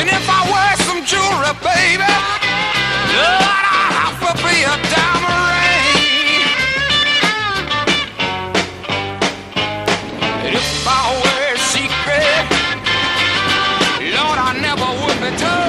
And if I wear some jewelry, baby, Lord, I'll have to be a diamond ring. And if I wear a secret, Lord, I never would be told.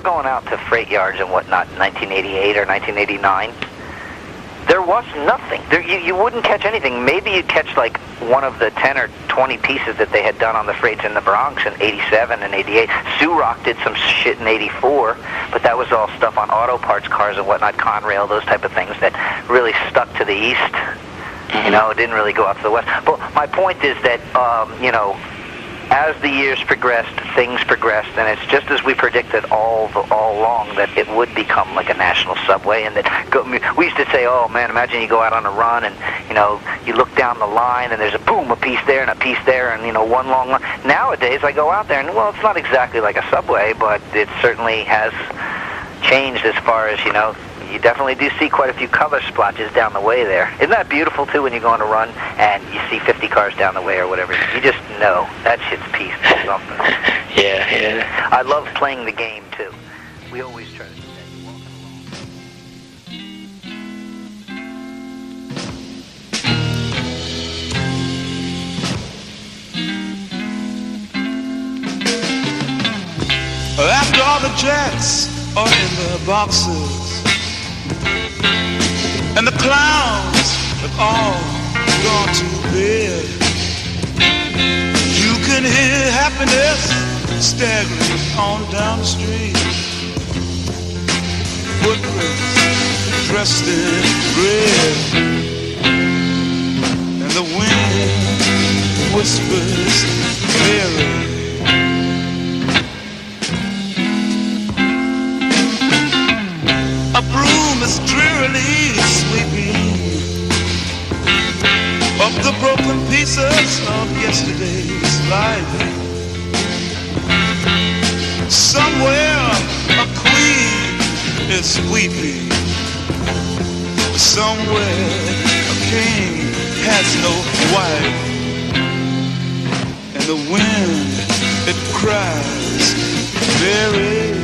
were going out to freight yards and whatnot in 1988 or 1989, there was nothing. You wouldn't catch anything. Maybe you'd catch like one of the 10 or 20 pieces that they had done on the freights in the Bronx in 87 and 88. Rock did some shit in 84, but that was all stuff on auto parts cars and whatnot, Conrail, those type of things that really stuck to the east. You know, it didn't really go out to the west. But my point is that, you know, as the years progressed, things progressed, and it's just as we predicted all along that it would become like a national subway, and that we used to say, oh man, imagine you go out on a run and, you know, you look down the line and there's a boom, a piece there and a piece there, and, you know, one long line. Nowadays I go out there and, well, it's not exactly like a subway, but it certainly has changed as far as, you know, you definitely do see quite a few color splotches down the way there. Isn't that beautiful, too, when you go on a run and you see 50 cars down the way or whatever? You just know that shit's peaceful or something. Yeah. I love playing the game, too. We always try to stay walking along. After all the jets are in the boxes, and the clowns have all gone to bed, you can hear happiness staggering on down the street. Footprints dressed in red, and the wind whispers Mary. A broom is drearily sweeping up the broken pieces of yesterday's life. Somewhere a queen is weeping. Somewhere a king has no wife. And the wind, it cries, Mary.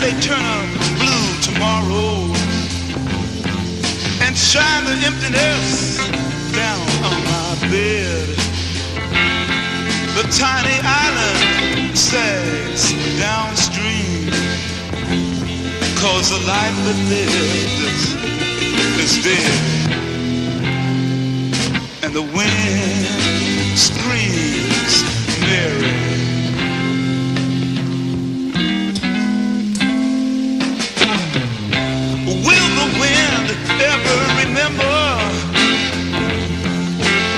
They turn blue tomorrow and shine the emptiness down on my bed. The tiny island sags downstream, 'cause the life that lived is dead. And the wind screams Mary. Ever remember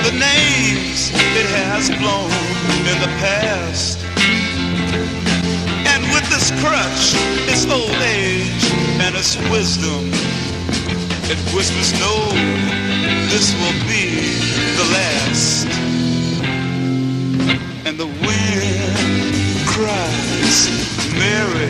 the names it has blown in the past? And with this crutch, its old age and its wisdom, it whispers, no, this will be the last. And the wind cries, Mary.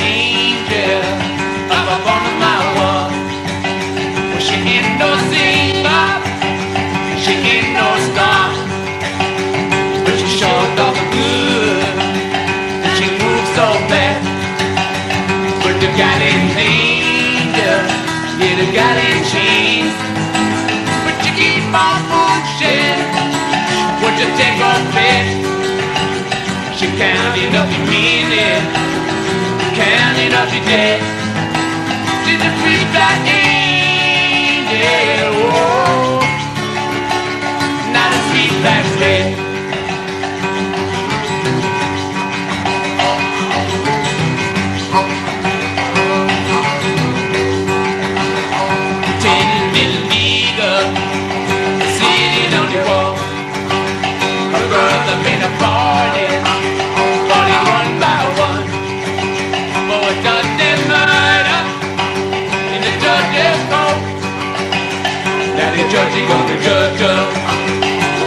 angel up on my wall. Well, she ain't no singer, she ain't no star, but she sure does good, and she moves so fast. But the guiding angel, yeah, the guiding chains, but you keep on pushing. What you take on bed? She counting up your minutes, counting up your debt. She's a free black angel, oh, not a sweet black sled. 10 millimeter sitting on the wall. Her girls have been a party, one by one. For a judge's murder in the judge's court. Now the judge is gonna judge her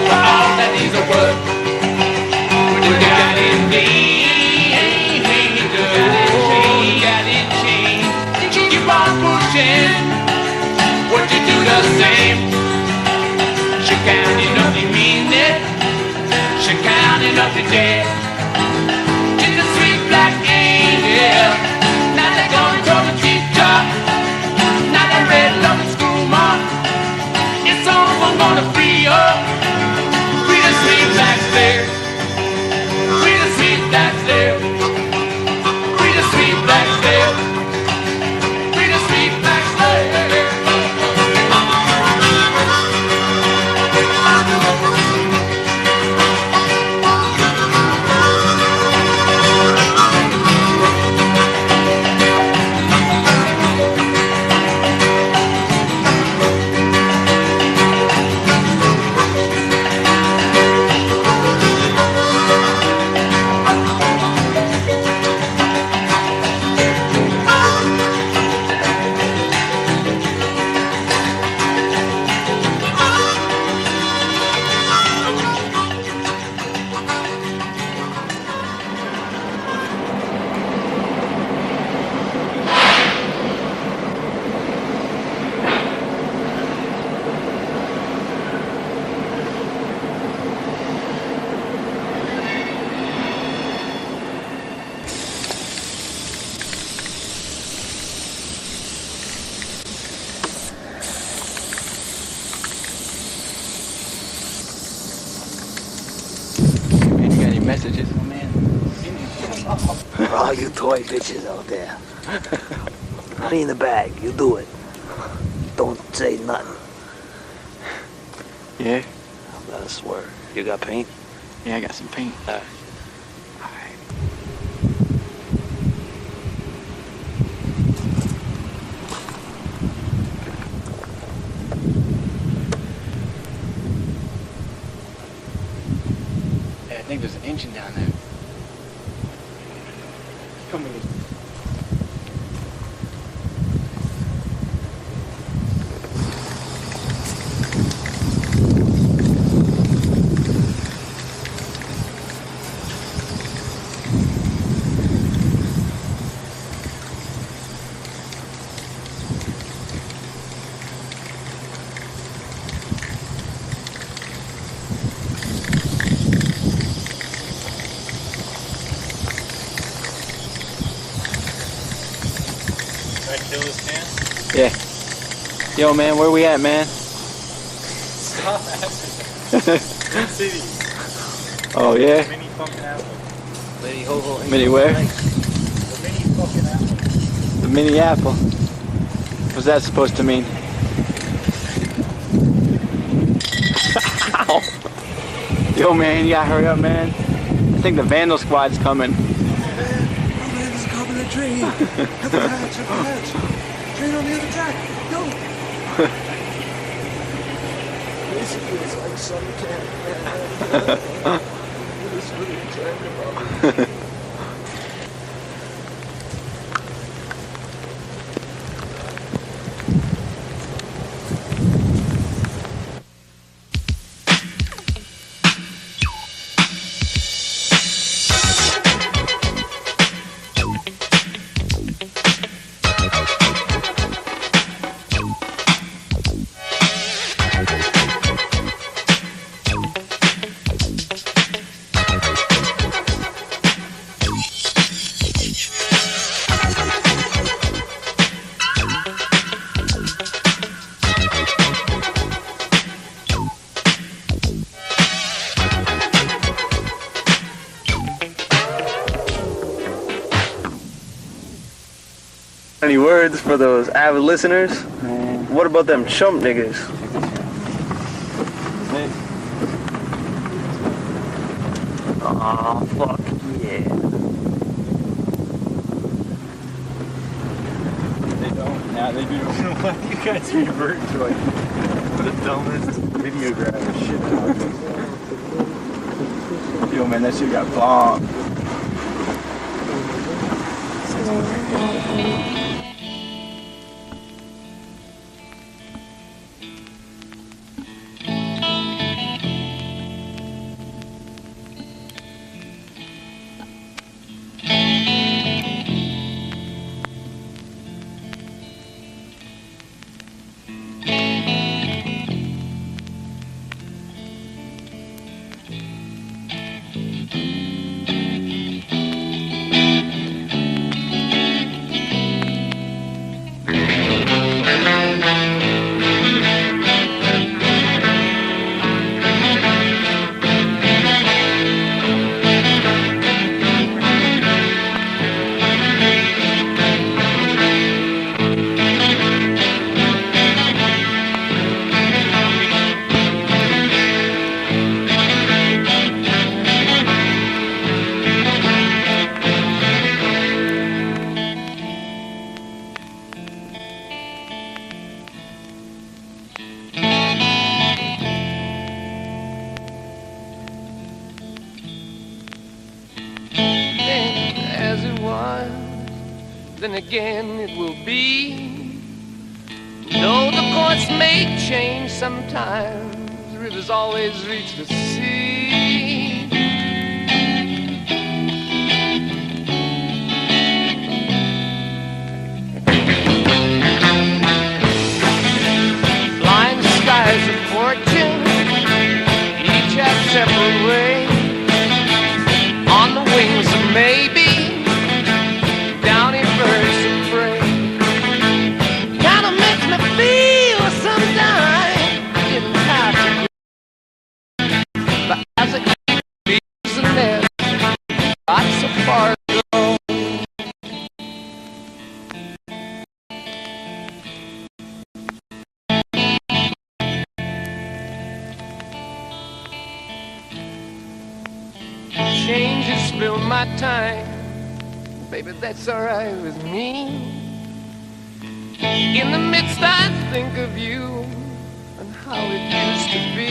for all that is a word. But you got it made, got it changed. Keep on pushing, what you do the same. She counting up the minute, she counting up the day. She's a sweet black angel. Now they're gonna throw the teacher. Now they red loving school mark. It's someone gonna free her. Free the sweet black slave. Free the sweet black slave. Free the sweet black slave. Free the sweet black slave. Messages, oh man. For all you toy bitches out there. Honey in the bag, you do it. Don't say nothing. Yeah? I swear. You got paint? Yeah, I got some paint. Alright. I think there's an engine down there. Come with me. Yeah. Yo, man, where we at, man? South Africa. City. Oh, yeah? Mini fucking apple. Lady Ho-Ho. Mini where? The mini fucking apple. The mini apple. What's that supposed to mean? Ow. Yo, man, you gotta hurry up, man. I think the Vandal Squad's coming. Oh, man, there's a cop in the train. Have the hatch, have the hatch. Train on the other track. Go. Basically, it's like summer camp. It's really exciting about. Any words for those avid listeners? What about them chump niggas? Oh, fuck yeah. They don't. Now they do. You guys revert to like the dumbest video grabber shit out there. Yo, man, that shit got bombed. Then again it will be. Though the course may change sometimes, rivers always reach the sea. Blind skies of fortune, each have separate ways. On the wings of maybe, downy birds of prey. Kinda makes me feel sometimes getting tired to grow. But as it leaves the nest, not so far to go. Changes fill my time. Baby, that's alright with me. In the midst I think of you and how it used to be.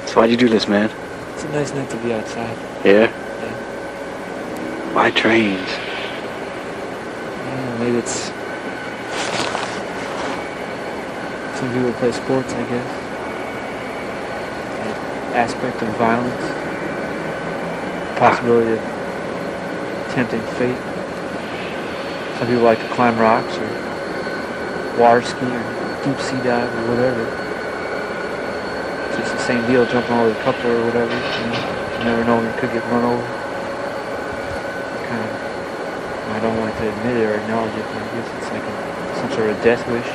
So why'd you do this, man? It's a nice night to be outside. Yeah? Why trains? Yeah, maybe it's... Some people play sports, I guess. That aspect of violence. Possibility of tempting fate. Some people like to climb rocks or water ski or deep sea dive or whatever. It's just the same deal, jumping over the coupler or whatever. You never know when you could get run over. I don't like to admit it or acknowledge it, but I guess it's like some sort of death wish.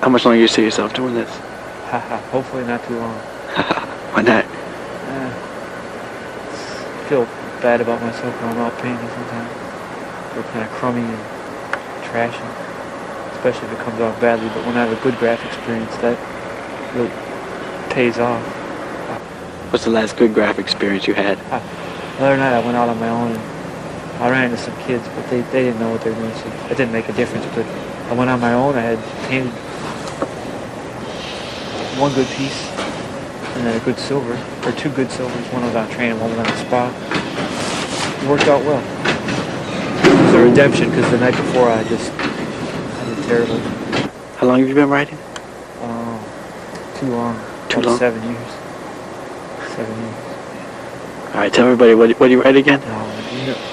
How much longer do you see yourself doing this? Hopefully not too long. Why not? feel bad about myself when I'm out painting sometimes. They're kind of crummy and trashy, especially if it comes out badly. But when I have a good graphic experience, that really pays off. What's the last good graphic experience you had? The other night I went out on my own and I ran into some kids, but they didn't know what they were doing, so it didn't make a difference. But I went on my own. I had painted one good piece and then a good silver, or two good silvers. One was on train and one was on the spot. It worked out well. It was a redemption because the night before I did terribly. How long have you been writing? Too long. Too long? 7 years. 7 years. All right, tell everybody what do you write again? No,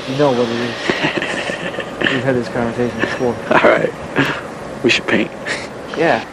you know what it is. We've had this conversation before. All right, we should paint. Yeah.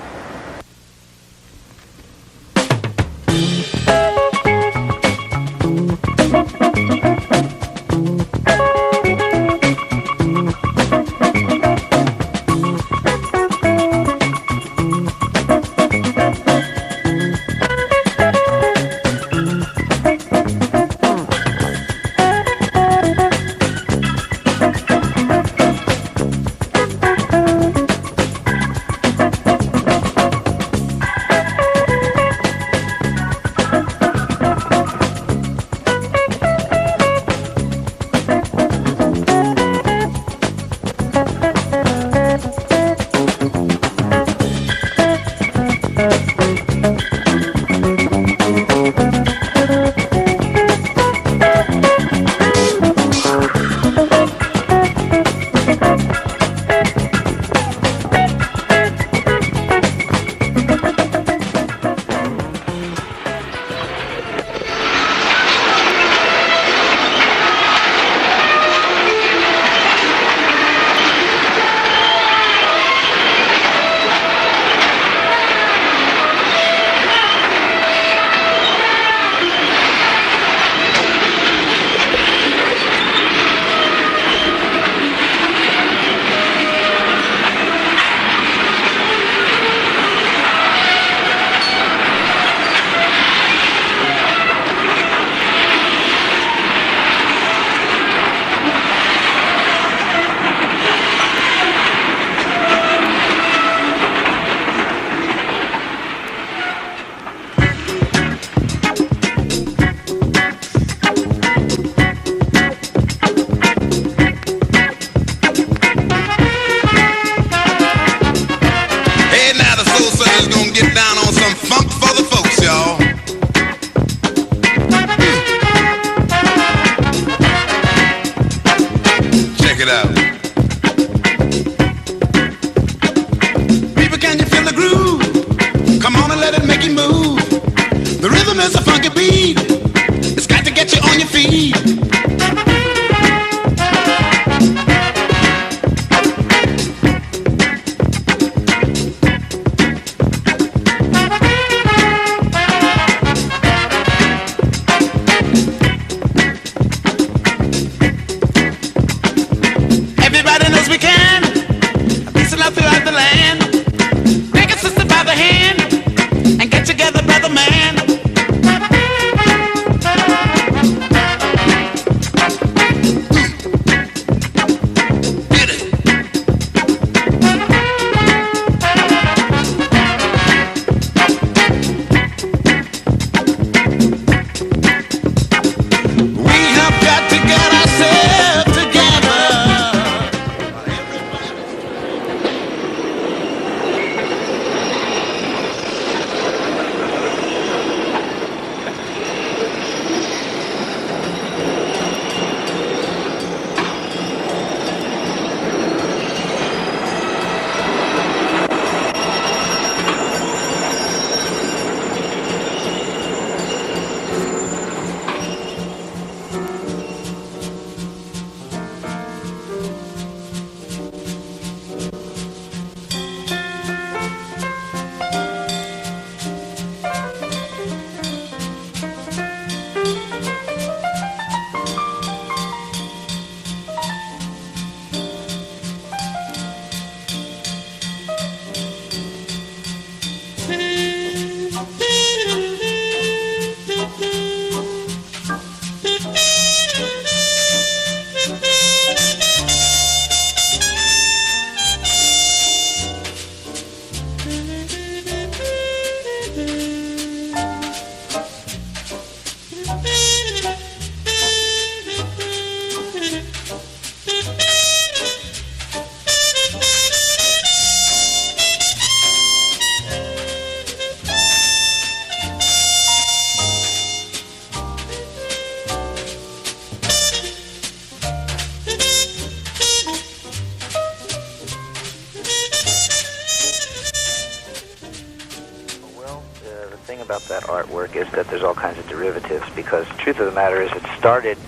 about that artwork is that there's all kinds of derivatives, because the truth of the matter is it started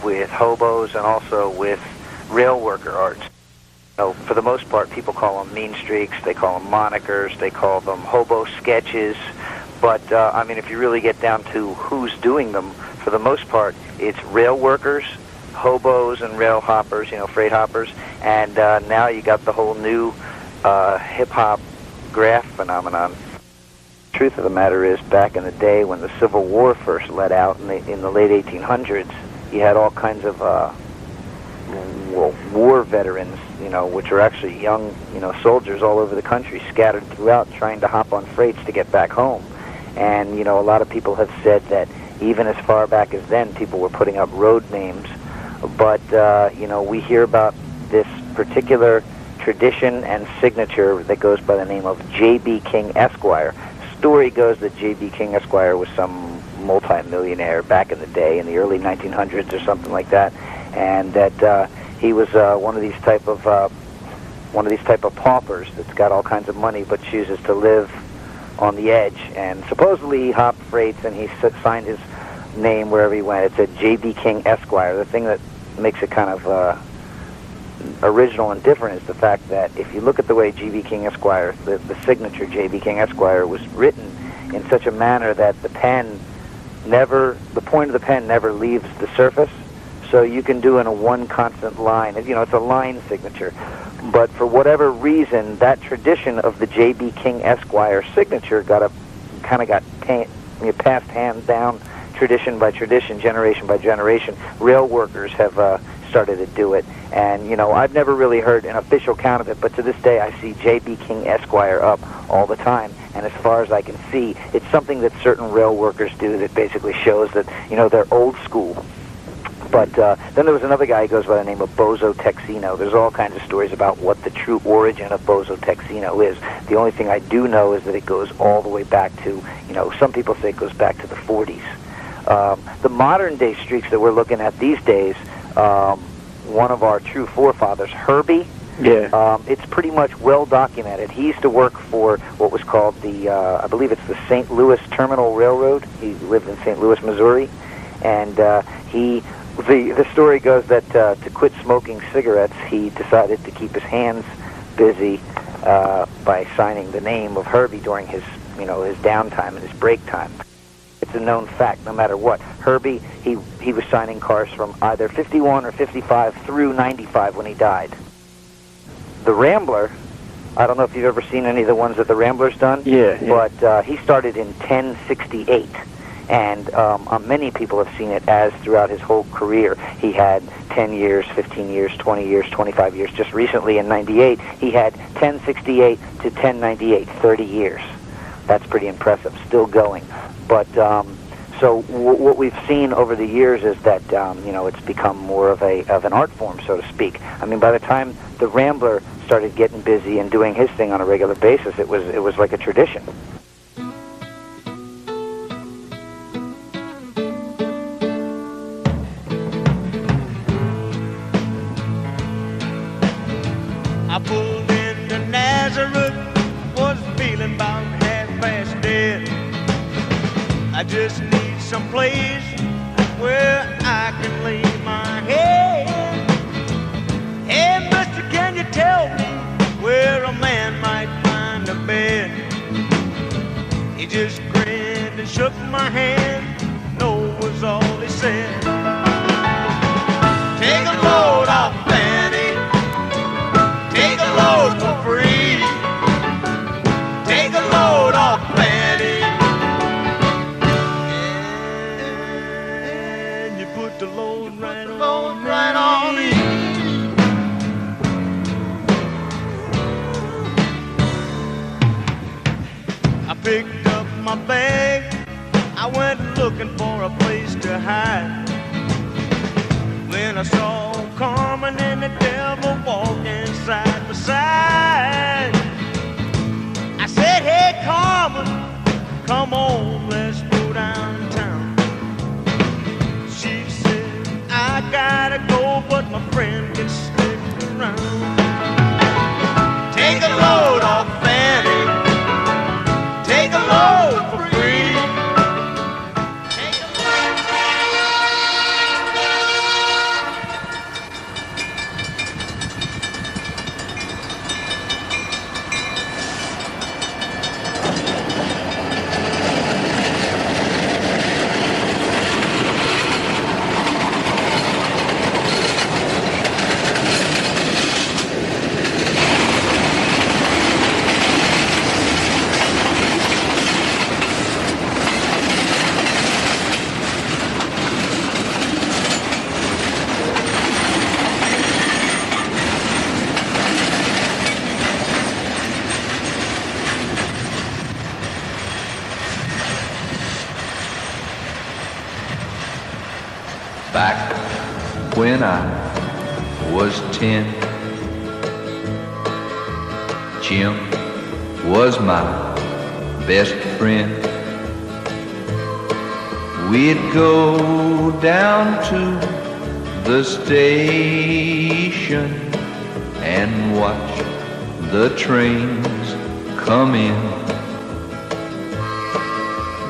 with hobos and also with rail worker arts. So for the most part, people call them mean streaks, they call them monikers, they call them hobo sketches. But, I mean, if you really get down to who's doing them, for the most part, it's rail workers, hobos and rail hoppers, freight hoppers. And now you got the whole new hip-hop graph phenomenon. The truth of the matter is, back in the day when the Civil War first let out in the late 1800s, you had all kinds of war veterans, which are actually young, soldiers all over the country, scattered throughout, trying to hop on freights to get back home. And, a lot of people have said that even as far back as then, people were putting up road names. But, we hear about this particular tradition and signature that goes by the name of J.B. King Esquire. Story goes that J.B. King Esquire was some multi-millionaire back in the day, in the early 1900s or something like that, and that he was one of these type of paupers that's got all kinds of money but chooses to live on the edge. And supposedly he hopped freights and he signed his name wherever he went. It said J.B. King Esquire. The thing that makes it kind of original and different is the fact that if you look at the way J.B. King Esquire, the signature J.B. King Esquire, was written in such a manner that the point of the pen never leaves the surface, so you can do in a one constant line. It's a line signature. But for whatever reason, that tradition of the J.B. King Esquire signature got passed hands down, tradition by tradition, generation by generation. Rail workers have started to do it. And, I've never really heard an official count of it, but to this day I see J.B. King Esquire up all the time. And as far as I can see, it's something that certain rail workers do that basically shows that, they're old school. But then there was another guy who goes by the name of Bozo Texino. There's all kinds of stories about what the true origin of Bozo Texino is. The only thing I do know is that it goes all the way back to, some people say it goes back to the 40s. The modern-day streaks that we're looking at these days, one of our true forefathers, Herbie, it's pretty much well documented. He used to work for what was called the, I believe it's the St. Louis Terminal Railroad. He lived in St. Louis, Missouri, and the story goes that to quit smoking cigarettes, he decided to keep his hands busy by signing the name of Herbie during his downtime and his break time. It's a known fact, no matter what. Herbie, he was signing cars from either 51 or 55 through 95 when he died. The Rambler, I don't know if you've ever seen any of the ones that the Rambler's done. Yeah. But he started in 1068. And many people have seen it as throughout his whole career. He had 10 years, 15 years, 20 years, 25 years. Just recently in 98, he had 1068 to 1098, 30 years. That's pretty impressive, still going. But so what we've seen over the years is that, it's become more of an art form, so to speak. I mean, by the time the Rambler started getting busy and doing his thing on a regular basis, it was like a tradition. I pulled into Nazareth, was feeling about half-past dead. I just need some place where I can lay my head. Hey, mister, can you tell me where a man might find a bed? He just grinned and shook my hand, no was all he said. Take a load off, Fanny. Take a load for free. Take a load off, Fanny. And you put the load right on me. I picked up my bag. I went looking for a place to hide. When I saw Carmen and the devil walking side by side, I said, hey, Carmen, come on, let's go downtown. She said, I gotta go, but my friend can stick around. Take a load off, Fanny. Take a load for free. when I was 10. Jim was my best friend. We'd go down to the station and watch the trains come in.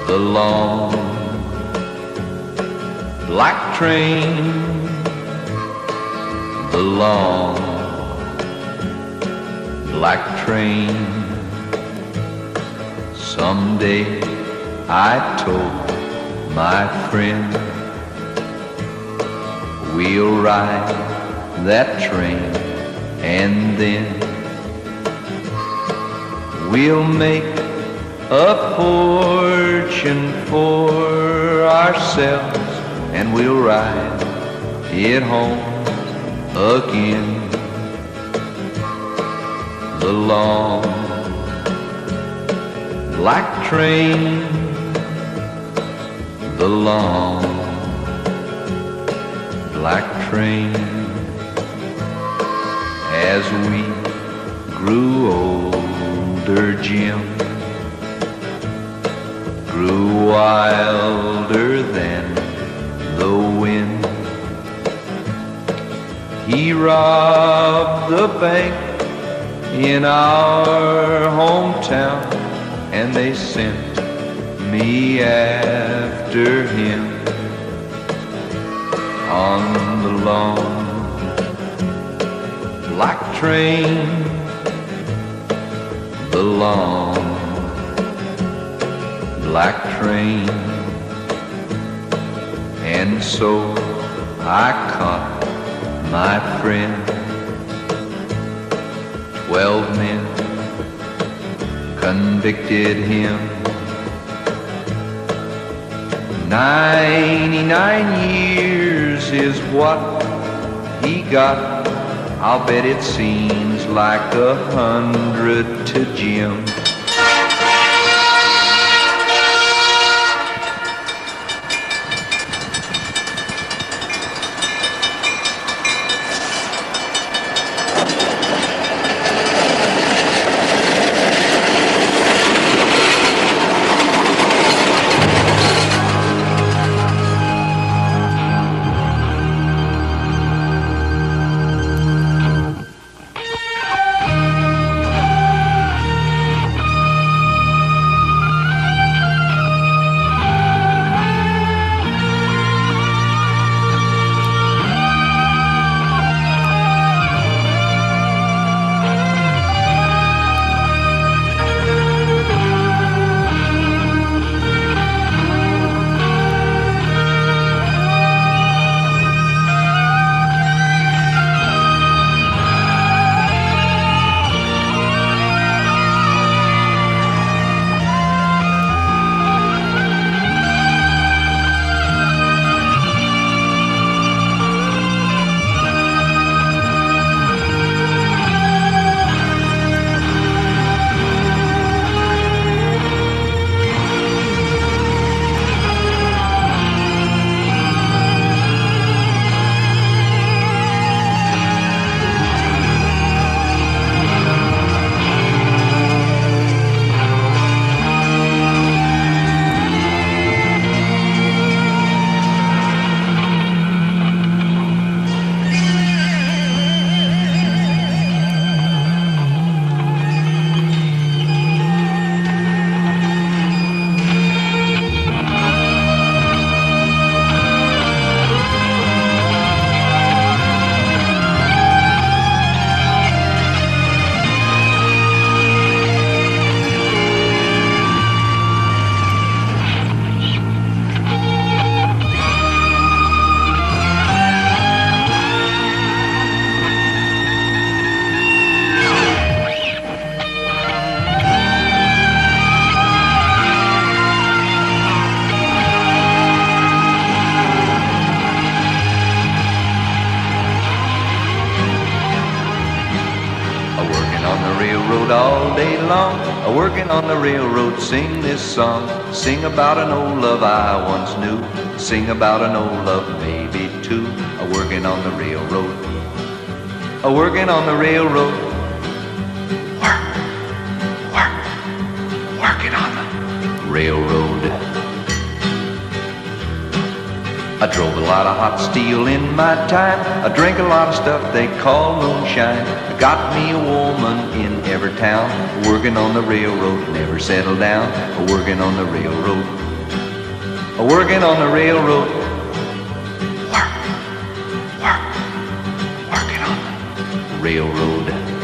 The long black train, the long black train. Someday I told my friend, we'll ride that train and then we'll make a fortune for ourselves and we'll ride it home again. The long black train, the long black train. As we grew older, Jim grew wilder than the wind. He robbed the bank in our hometown and they sent me after him. On the long black train, the long black train. And so I caught my friend. 12 men convicted him. 99 years is what he got. I'll bet it seems like 100 to Jim. railroad all day long. A working on the railroad, sing this song. Sing about an old love I once knew. Sing about an old love, maybe too. A working on the railroad. A working on the railroad. Working on the railroad. I drove a lot of hot steel in my time. I drank a lot of stuff they call moonshine. I got me a woman in every town. Working on the railroad, never settled down. Working on the railroad. Working on the railroad. Working on the railroad.